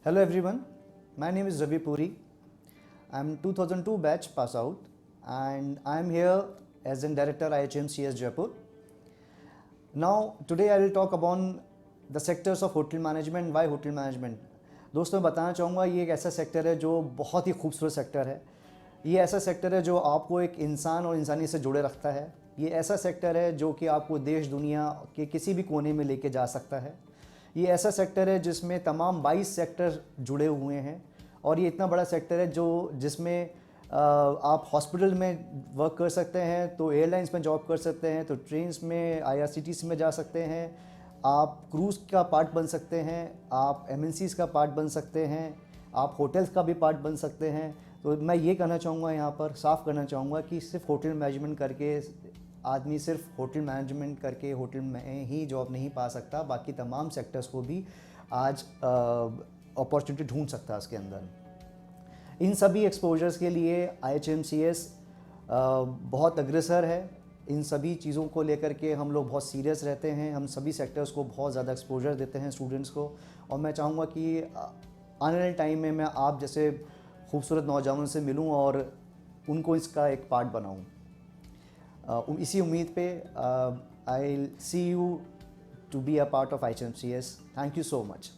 Hello everyone, my name is Ravi Puri. I'm 2002 batch pass out and I'm here as in director IHMCS Jaipur. Now today I will talk about the sectors of hotel management. Why hotel management? दोस्तों बताना चाहूँगा ये एक ऐसा sector है जो बहुत ही खूबसूरत सेक्टर है। ये ऐसा सेक्टर है जो आपको एक इंसान और इंसानी से जुड़े रखता है। ये ऐसा सेक्टर है जो कि आपको देश दुनिया के किसी भी कोने में लेके जा सकता है। ये ऐसा सेक्टर है जिसमें तमाम 22 सेक्टर जुड़े हुए हैं और ये इतना बड़ा सेक्टर है जिसमें आप हॉस्पिटल में वर्क कर सकते हैं, तो एयरलाइंस में जॉब कर सकते हैं, तो ट्रेन्स में IRCTC में जा सकते हैं, आप क्रूज़ का पार्ट बन सकते हैं, आप MNCs का पार्ट बन सकते हैं, आप होटल्स का भी पार्ट बन सकते हैं। तो मैं ये कहना चाहूँगा, यहाँ पर साफ करना चाहूँगा कि सिर्फ होटल मैनेजमेंट करके आदमी सिर्फ होटल मैनेजमेंट करके होटल में ही जॉब नहीं पा सकता, बाकी तमाम सेक्टर्स को भी आज अपॉर्चुनिटी ढूंढ सकता है उसके अंदर। इन सभी एक्सपोजर्स के लिए IHMCS बहुत अग्रसर है। इन सभी चीज़ों को लेकर के हम लोग बहुत सीरियस रहते हैं। हम सभी सेक्टर्स को बहुत ज़्यादा एक्सपोजर देते हैं स्टूडेंट्स को, और मैं चाहूँगा कि आने वाले टाइम में मैं आप जैसे खूबसूरत नौजवानों से मिलूँ और उनको इसका एक पार्ट बनाऊँ। इसी उम्मीद पे I see you to be a part of IHMCS। Thank you so much.